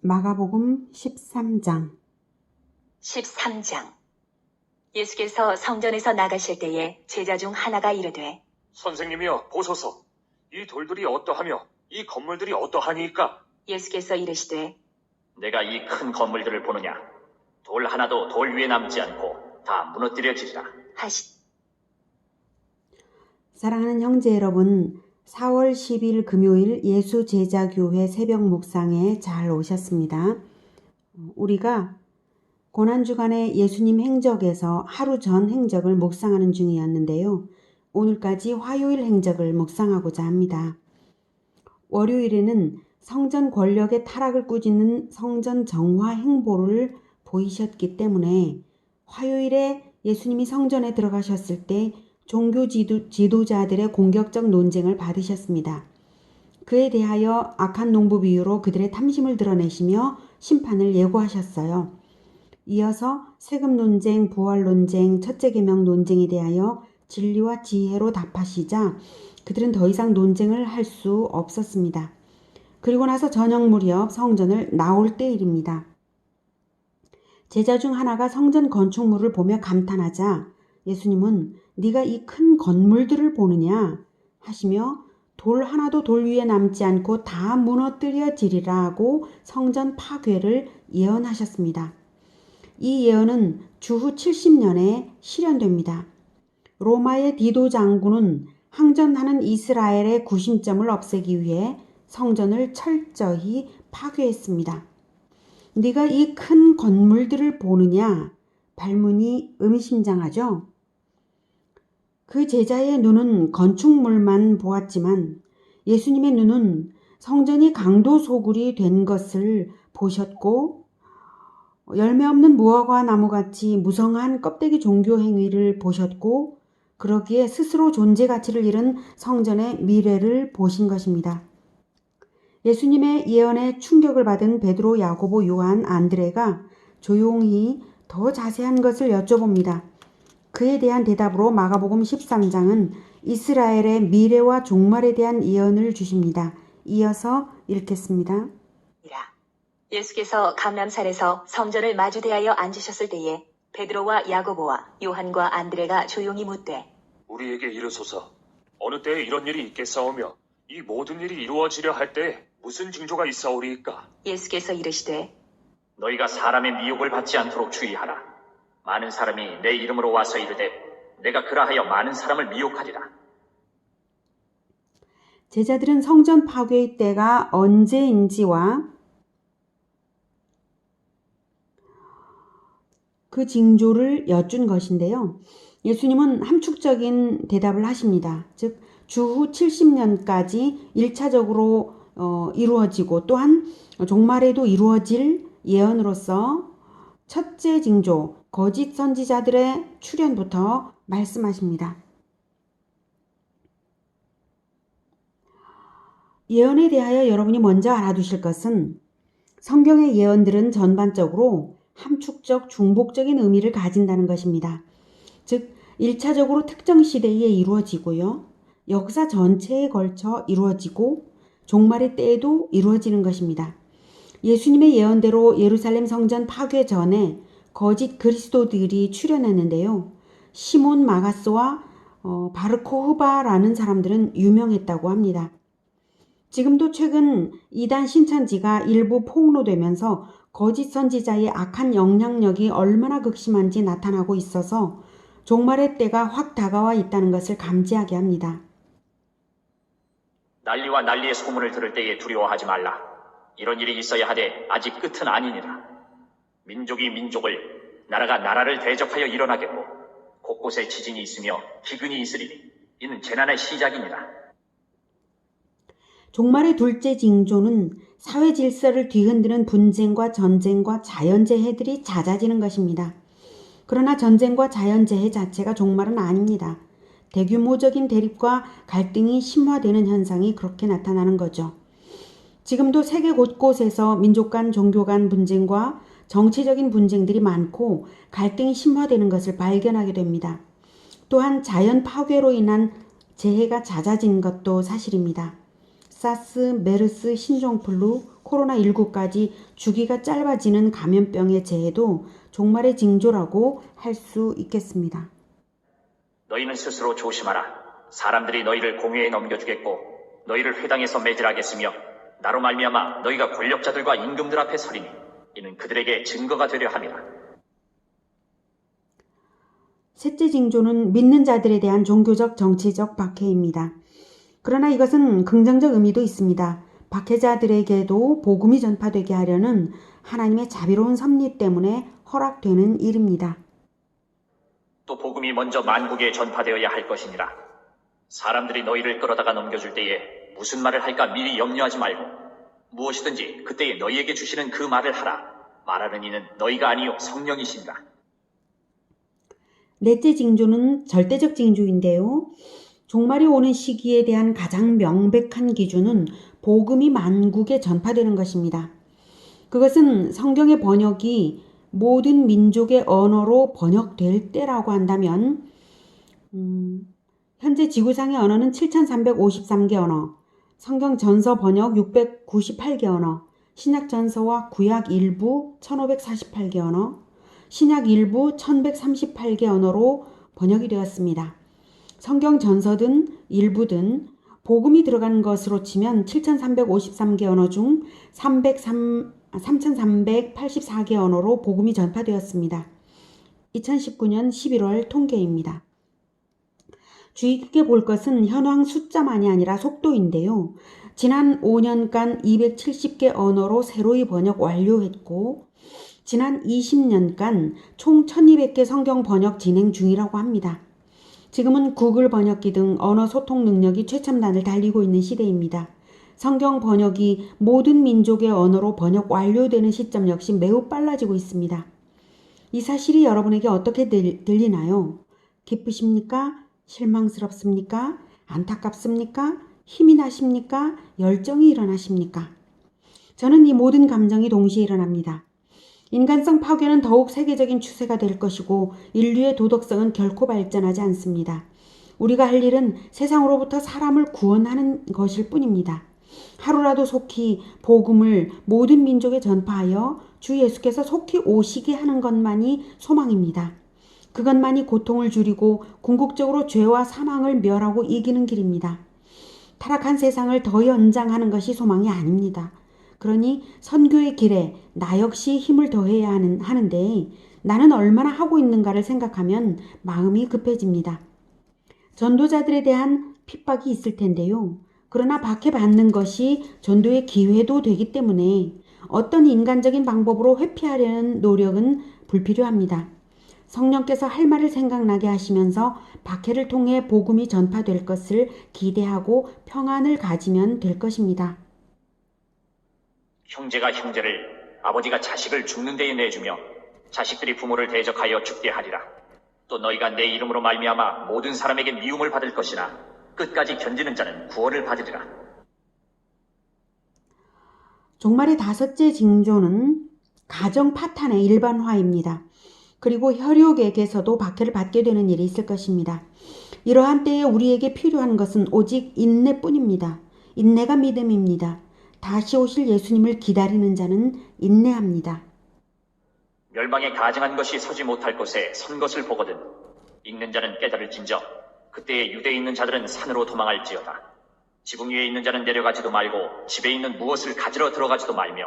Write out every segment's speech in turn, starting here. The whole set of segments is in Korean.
마가복음 13장 13장. 예수께서 성전에서 나가실 때에 제자 중 하나가 이르되, 선생님이여 보소서, 이 돌들이 어떠하며 이 건물들이 어떠하니이까? 예수께서 이르시되, 내가 이 큰 건물들을 보느냐? 돌 하나도 돌 위에 남지 않고 다 무너뜨려지리라. 하시. 사랑하는 형제 여러분, 4월 10일 금요일 예수 제자교회 새벽 묵상에 잘 오셨습니다. 우리가 고난주간의 예수님 행적에서 하루 전 행적을 묵상하는 중이었는데요. 오늘까지 화요일 행적을 묵상하고자 합니다. 월요일에는 성전 권력의 타락을 꾸짖는 성전 정화 행보를 보이셨기 때문에 화요일에 예수님이 성전에 들어가셨을 때 종교 지도자들의 공격적 논쟁을 받으셨습니다. 그에 대하여 악한 농부 비유로 그들의 탐심을 드러내시며 심판을 예고하셨어요. 이어서 세금 논쟁, 부활 논쟁, 첫째 계명 논쟁에 대하여 진리와 지혜로 답하시자 그들은 더 이상 논쟁을 할 수 없었습니다. 그리고 나서 저녁 무렵 성전을 나올 때일입니다. 제자 중 하나가 성전 건축물을 보며 감탄하자 예수님은 네가 이 큰 건물들을 보느냐 하시며 돌 하나도 돌 위에 남지 않고 다 무너뜨려지리라 하고 성전 파괴를 예언하셨습니다. 이 예언은 주후 70년에 실현됩니다. 로마의 디도 장군은 항전하는 이스라엘의 구심점을 없애기 위해 성전을 철저히 파괴했습니다. 네가 이 큰 건물들을 보느냐? 발문이 의미심장하죠? 그 제자의 눈은 건축물만 보았지만 예수님의 눈은 성전이 강도 소굴이 된 것을 보셨고 열매 없는 무화과 나무같이 무성한 껍데기 종교 행위를 보셨고 그러기에 스스로 존재 가치를 잃은 성전의 미래를 보신 것입니다. 예수님의 예언에 충격을 받은 베드로, 야고보, 요한, 안드레가 조용히 더 자세한 것을 여쭤봅니다. 그에 대한 대답으로 마가복음 13장은 이스라엘의 미래와 종말에 대한 예언을 주십니다. 이어서 읽겠습니다. 예수께서 감람산에서 성전을 마주대하여 앉으셨을 때에 베드로와 야고보와 요한과 안드레가 조용히 묻되, 우리에게 이르소서, 어느 때에 이런 일이 있겠사오며 이 모든 일이 이루어지려 할 때에 무슨 징조가 있사오리이까? 예수께서 이르시되, 너희가 사람의 미혹을 받지 않도록 주의하라. 많은 사람이 내 이름으로 와서 이르되 내가 그라하여 많은 사람을 미혹하리라. 제자들은 성전 파괴의 때가 언제인지와 그 징조를 여쭌 것인데요. 예수님은 함축적인 대답을 하십니다. 즉 주후 70년까지 1차적으로 이루어지고 또한 종말에도 이루어질 예언으로서 첫째 징조, 거짓 선지자들의 출현부터 말씀하십니다. 예언에 대하여 여러분이 먼저 알아두실 것은 성경의 예언들은 전반적으로 함축적, 중복적인 의미를 가진다는 것입니다. 즉 1차적으로 특정 시대에 이루어지고요. 역사 전체에 걸쳐 이루어지고 종말의 때에도 이루어지는 것입니다. 예수님의 예언대로 예루살렘 성전 파괴 전에 거짓 그리스도들이 출현했는데요. 시몬 마가스와 바르코 후바라는 사람들은 유명했다고 합니다. 지금도 최근 이단 신천지가 일부 폭로되면서 거짓 선지자의 악한 영향력이 얼마나 극심한지 나타나고 있어서 종말의 때가 확 다가와 있다는 것을 감지하게 합니다. 난리와 난리의 소문을 들을 때에 두려워하지 말라. 이런 일이 있어야 하되 아직 끝은 아니니라. 민족이 민족을, 나라가 나라를 대적하여 일어나겠고 곳곳에 지진이 있으며 기근이 있으리니 이는 재난의 시작이니라. 종말의 둘째 징조는 사회 질서를 뒤흔드는 분쟁과 전쟁과 자연재해들이 잦아지는 것입니다. 그러나 전쟁과 자연재해 자체가 종말은 아닙니다. 대규모적인 대립과 갈등이 심화되는 현상이 그렇게 나타나는 거죠. 지금도 세계 곳곳에서 민족 간, 종교 간 분쟁과 정치적인 분쟁들이 많고 갈등이 심화되는 것을 발견하게 됩니다. 또한 자연 파괴로 인한 재해가 잦아진 것도 사실입니다. 사스, 메르스, 신종플루, 코로나19까지 주기가 짧아지는 감염병의 재해도 종말의 징조라고 할 수 있겠습니다. 너희는 스스로 조심하라. 사람들이 너희를 공회에 넘겨주겠고 너희를 회당에서 매질하겠으며 나로 말미암아 너희가 권력자들과 임금들 앞에 서리니 이는 그들에게 증거가 되려 함이라. 셋째 징조는 믿는 자들에 대한 종교적 정치적 박해입니다. 그러나 이것은 긍정적 의미도 있습니다. 박해자들에게도 복음이 전파되게 하려는 하나님의 자비로운 섭리 때문에 허락되는 일입니다. 또 복음이 먼저 만국에 전파되어야 할 것이니라. 사람들이 너희를 끌어다가 넘겨줄 때에 무슨 말을 할까 미리 염려하지 말고 무엇이든지 그때에 너희에게 주시는 그 말을 하라. 말하는 이는 너희가 아니요 성령이시니라. 넷째 징조는 절대적 징조인데요. 종말이 오는 시기에 대한 가장 명백한 기준은 복음이 만국에 전파되는 것입니다. 그것은 성경의 번역이 모든 민족의 언어로 번역될 때라고 한다면 현재 지구상의 언어는 7,353개 언어, 성경 전서 번역 698개 언어, 신약 전서와 구약 일부 1,548개 언어, 신약 일부 1,138개 언어로 번역이 되었습니다. 성경 전서든 일부든 복음이 들어간 것으로 치면 7,353개 언어 중 3,384개 언어로 복음이 전파되었습니다. 2019년 11월 통계입니다. 주의 깊게 볼 것은 현황 숫자만이 아니라 속도인데요. 지난 5년간 270개 언어로 새로이 번역 완료했고 지난 20년간 총 1200개 성경 번역 진행 중이라고 합니다. 지금은 구글 번역기 등 언어 소통 능력이 최첨단을 달리고 있는 시대입니다. 성경 번역이 모든 민족의 언어로 번역 완료되는 시점 역시 매우 빨라지고 있습니다. 이 사실이 여러분에게 어떻게 들리나요? 기쁘십니까? 실망스럽습니까? 안타깝습니까? 힘이 나십니까? 열정이 일어나십니까? 저는 이 모든 감정이 동시에 일어납니다. 인간성 파괴는 더욱 세계적인 추세가 될 것이고 인류의 도덕성은 결코 발전하지 않습니다. 우리가 할 일은 세상으로부터 사람을 구원하는 것일 뿐입니다. 하루라도 속히 복음을 모든 민족에 전파하여 주 예수께서 속히 오시게 하는 것만이 소망입니다. 그것만이 고통을 줄이고 궁극적으로 죄와 사망을 멸하고 이기는 길입니다. 타락한 세상을 더 연장하는 것이 소망이 아닙니다. 그러니 선교의 길에 나 역시 힘을 더해야 하는데 나는 얼마나 하고 있는가를 생각하면 마음이 급해집니다. 전도자들에 대한 핍박이 있을 텐데요. 그러나 박해받는 것이 전도의 기회도 되기 때문에 어떤 인간적인 방법으로 회피하려는 노력은 불필요합니다. 성령께서 할 말을 생각나게 하시면서 박해를 통해 복음이 전파될 것을 기대하고 평안을 가지면 될 것입니다. 형제가 형제를, 아버지가 자식을 죽는 데에 내주며 자식들이 부모를 대적하여 죽게 하리라. 또 너희가 내 이름으로 말미암아 모든 사람에게 미움을 받을 것이나 끝까지 견디는 자는 구원을 받으리라. 종말의 다섯째 징조는 가정 파탄의 일반화입니다. 그리고 혈육에게서도 박해를 받게 되는 일이 있을 것입니다. 이러한 때에 우리에게 필요한 것은 오직 인내뿐입니다. 인내가 믿음입니다. 다시 오실 예수님을 기다리는 자는 인내합니다. 멸망에 가증한 것이 서지 못할 곳에 선 것을 보거든 읽는 자는 깨달을진저 그때에 유대에 있는 자들은 산으로 도망할지어다. 지붕 위에 있는 자는 내려가지도 말고 집에 있는 무엇을 가지러 들어가지도 말며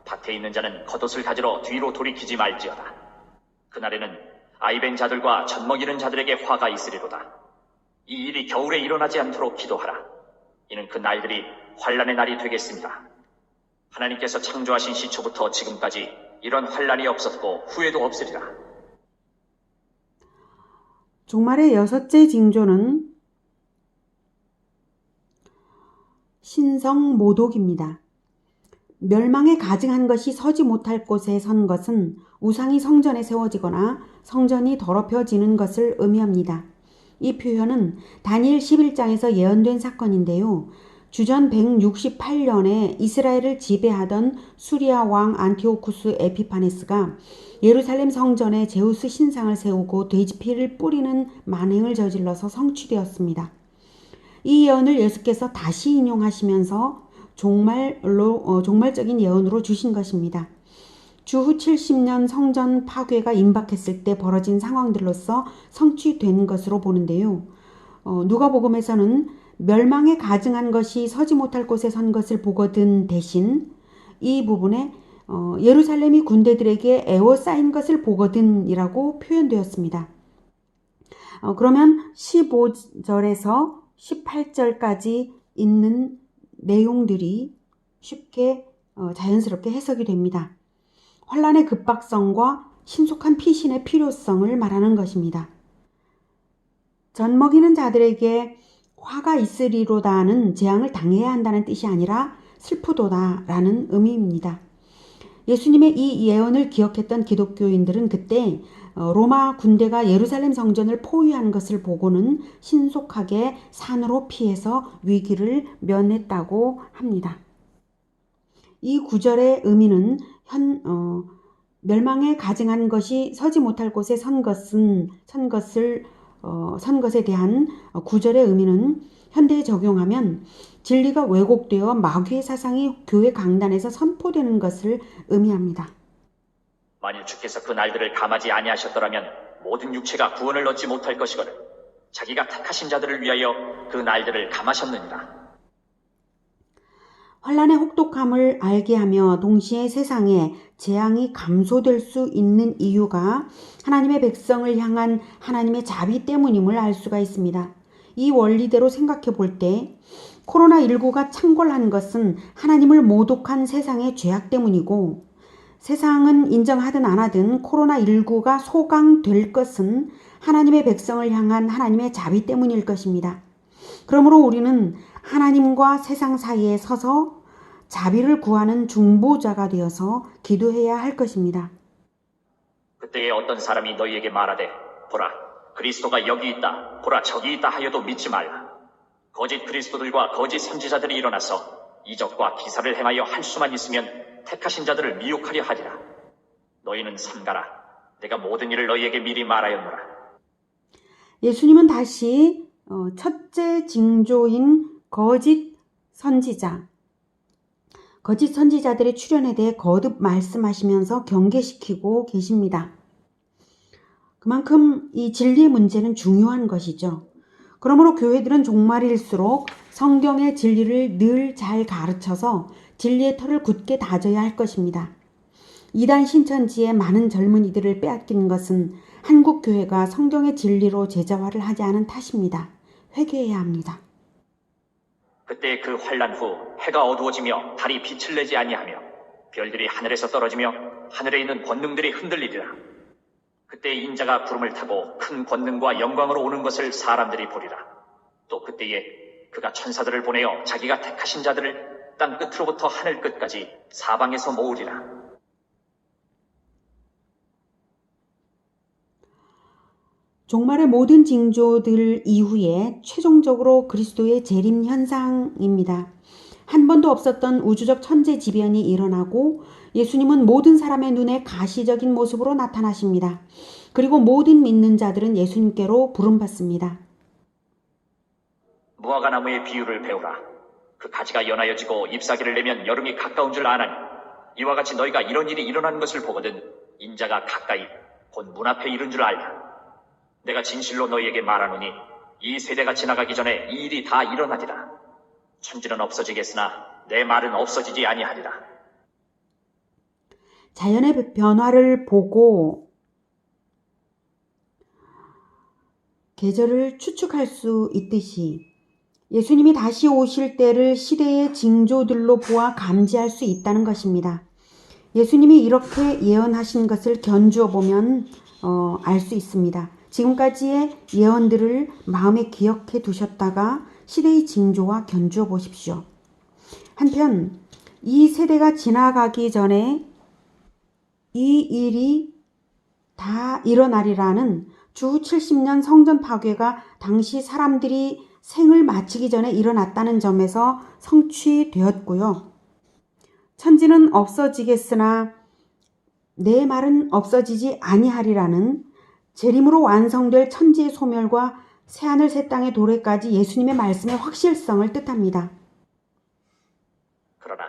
밭에 있는 자는 겉옷을 가지러 뒤로 돌이키지 말지어다. 그날에는 아이벤 자들과 젖먹이는 자들에게 화가 있으리로다. 이 일이 겨울에 일어나지 않도록 기도하라. 이는 그 날들이 환난의 날이 되겠습니다. 하나님께서 창조하신 시초부터 지금까지 이런 환난이 없었고 후에도 없으리라. 종말의 여섯째 징조는 신성모독입니다. 멸망에 가증한 것이 서지 못할 곳에 선 것은 우상이 성전에 세워지거나 성전이 더럽혀지는 것을 의미합니다. 이 표현은 다니엘 11장에서 예언된 사건인데요. 주전 168년에 이스라엘을 지배하던 수리아 왕 안티오쿠스 에피파네스가 예루살렘 성전에 제우스 신상을 세우고 돼지피를 뿌리는 만행을 저질러서 성취되었습니다. 이 예언을 예수께서 다시 인용하시면서 종말적인 예언으로 주신 것입니다. 주후 70년 성전 파괴가 임박했을 때 벌어진 상황들로서 성취된 것으로 보는데요. 누가복음에서는 멸망에 가증한 것이 서지 못할 곳에 선 것을 보거든 대신 이 부분에 예루살렘이 군대들에게 에워싸인 것을 보거든이라고 표현되었습니다. 그러면 15절에서 18절까지 있는 내용들이 쉽게 자연스럽게 해석이 됩니다. 환란의 급박성과 신속한 피신의 필요성을 말하는 것입니다. 젖먹이는 자들에게 화가 있으리로다는 재앙을 당해야 한다는 뜻이 아니라 슬프도다라는 의미입니다. 예수님의 이 예언을 기억했던 기독교인들은 그때 로마 군대가 예루살렘 성전을 포위한 것을 보고는 신속하게 산으로 피해서 위기를 면했다고 합니다. 이 구절의 의미는 멸망에 가증한 것이 서지 못할 곳에 선 것에 대한 구절의 의미는 현대에 적용하면 진리가 왜곡되어 마귀의 사상이 교회 강단에서 선포되는 것을 의미합니다. 만일 주께서 그 날들을 감하지 아니하셨더라면 모든 육체가 구원을 얻지 못할 것이거늘 자기가 택하신 자들을 위하여 그 날들을 감하셨느니라. 환란의 혹독함을 알게 하며 동시에 세상에 재앙이 감소될 수 있는 이유가 하나님의 백성을 향한 하나님의 자비 때문임을 알 수가 있습니다. 이 원리대로 생각해 볼 때 코로나19가 창궐한 것은 하나님을 모독한 세상의 죄악 때문이고 세상은 인정하든 안 하든 코로나19가 소강될 것은 하나님의 백성을 향한 하나님의 자비 때문일 것입니다. 그러므로 우리는 하나님과 세상 사이에 서서 자비를 구하는 중보자가 되어서 기도해야 할 것입니다. 그때에 어떤 사람이 너희에게 말하되 보라 그리스도가 여기 있다 보라 저기 있다 하여도 믿지 말라. 거짓 그리스도들과 거짓 선지자들이 일어나서 이적과 기사를 행하여 할 수만 있으면 택하신 자들을 미혹하려 하리라. 너희는 삼가라. 내가 모든 일을 너희에게 미리 말하였노라. 예수님은 다시 첫째 징조인 거짓 선지자들의 출현에 대해 거듭 말씀하시면서 경계시키고 계십니다. 그만큼 이 진리의 문제는 중요한 것이죠. 그러므로 교회들은 종말일수록 성경의 진리를 늘 잘 가르쳐서 진리의 털을 굳게 다져야 할 것입니다. 이단 신천지의 많은 젊은이들을 빼앗기는 것은 한국 교회가 성경의 진리로 제자화를 하지 않은 탓입니다. 회개해야 합니다. 그때 그 환란 후 해가 어두워지며 달이 빛을 내지 아니하며 별들이 하늘에서 떨어지며 하늘에 있는 권능들이 흔들리리라. 그때 인자가 구름을 타고 큰 권능과 영광으로 오는 것을 사람들이 보리라. 또 그때에 그가 천사들을 보내어 자기가 택하신 자들을 땅 끝으로부터 하늘 끝까지 사방에서 모으리라. 종말의 모든 징조들 이후에 최종적으로 그리스도의 재림 현상입니다. 한 번도 없었던 우주적 천재지변이 일어나고 예수님은 모든 사람의 눈에 가시적인 모습으로 나타나십니다. 그리고 모든 믿는 자들은 예수님께로 부름받습니다. 무화과나무의 비유를 배우라. 그 가지가 연하여지고 잎사귀를 내면 여름이 가까운 줄 아나니 이와 같이 너희가 이런 일이 일어나는 것을 보거든 인자가 가까이 곧 문 앞에 이른 줄 알라. 내가 진실로 너희에게 말하노니 이 세대가 지나가기 전에 이 일이 다 일어나리라. 천지는 없어지겠으나 내 말은 없어지지 아니하리라. 자연의 변화를 보고 계절을 추측할 수 있듯이 예수님이 다시 오실 때를 시대의 징조들로 보아 감지할 수 있다는 것입니다. 예수님이 이렇게 예언하신 것을 견주어 보면 알 수 있습니다. 지금까지의 예언들을 마음에 기억해 두셨다가 시대의 징조와 견주어 보십시오. 한편 이 세대가 지나가기 전에 이 일이 다 일어나리라는 주후 70년 성전 파괴가 당시 사람들이 생을 마치기 전에 일어났다는 점에서 성취되었고요. 천지는 없어지겠으나 내 말은 없어지지 아니하리라는 재림으로 완성될 천지의 소멸과 새하늘 새 땅의 도래까지 예수님의 말씀의 확실성을 뜻합니다. 그러나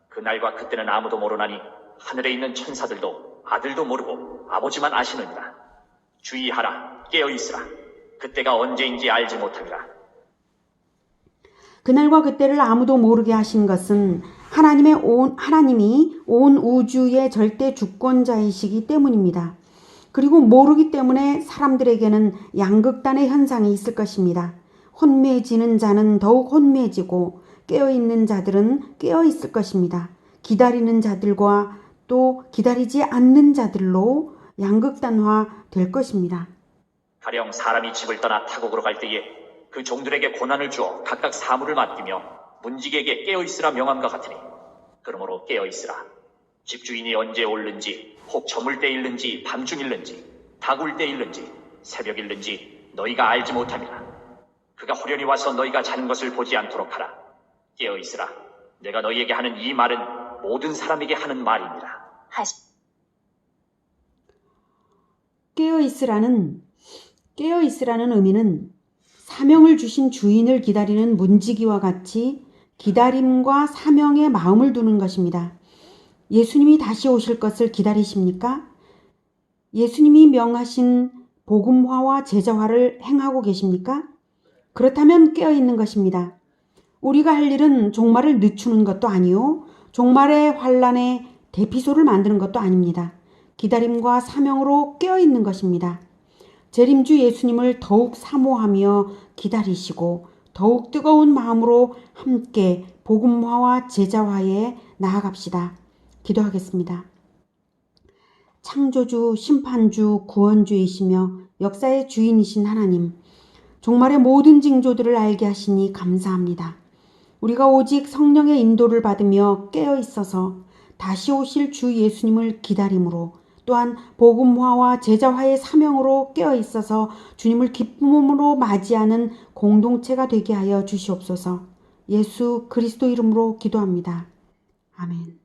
그날과 그때는 아무도 모르나니 하늘에 있는 천사들도 아들도 모르고 아버지만 아시느니라. 주의하라, 깨어있으라. 그때가 언제인지 알지 못함이라. 그날과 그때를 아무도 모르게 하신 것은 하나님이 온 우주의 절대 주권자이시기 때문입니다. 그리고 모르기 때문에 사람들에게는 양극단의 현상이 있을 것입니다. 혼미해지는 자는 더욱 혼미해지고 깨어있는 자들은 깨어있을 것입니다. 기다리는 자들과 또 기다리지 않는 자들로 양극단화 될 것입니다. 가령 사람이 집을 떠나 타국으로 갈 때에 그 종들에게 고난을 주어 각각 사물을 맡기며 문지기에게 깨어있으라 명함과 같으니 그러므로 깨어있으라. 집주인이 언제 올는지 혹 저물 때 일는지 밤중일는지 다굴 때 일는지 새벽 일는지 너희가 알지 못함이라. 그가 후련히 와서 너희가 자는 것을 보지 않도록 하라. 깨어있으라. 내가 너희에게 하는 이 말은 모든 사람에게 하는 말이니라. 깨어있으라는 의미는 사명을 주신 주인을 기다리는 문지기와 같이 기다림과 사명에 마음을 두는 것입니다. 예수님이 다시 오실 것을 기다리십니까? 예수님이 명하신 복음화와 제자화를 행하고 계십니까? 그렇다면 깨어있는 것입니다. 우리가 할 일은 종말을 늦추는 것도 아니요, 종말의 환란의 대피소를 만드는 것도 아닙니다. 기다림과 사명으로 깨어있는 것입니다. 재림주 예수님을 더욱 사모하며 기다리시고 더욱 뜨거운 마음으로 함께 복음화와 제자화에 나아갑시다. 기도하겠습니다. 창조주, 심판주, 구원주이시며 역사의 주인이신 하나님, 종말의 모든 징조들을 알게 하시니 감사합니다. 우리가 오직 성령의 인도를 받으며 깨어 있어서 다시 오실 주 예수님을 기다림으로 또한 복음화와 제자화의 사명으로 깨어 있어서 주님을 기쁨으로 맞이하는 공동체가 되게 하여 주시옵소서. 예수 그리스도 이름으로 기도합니다. 아멘.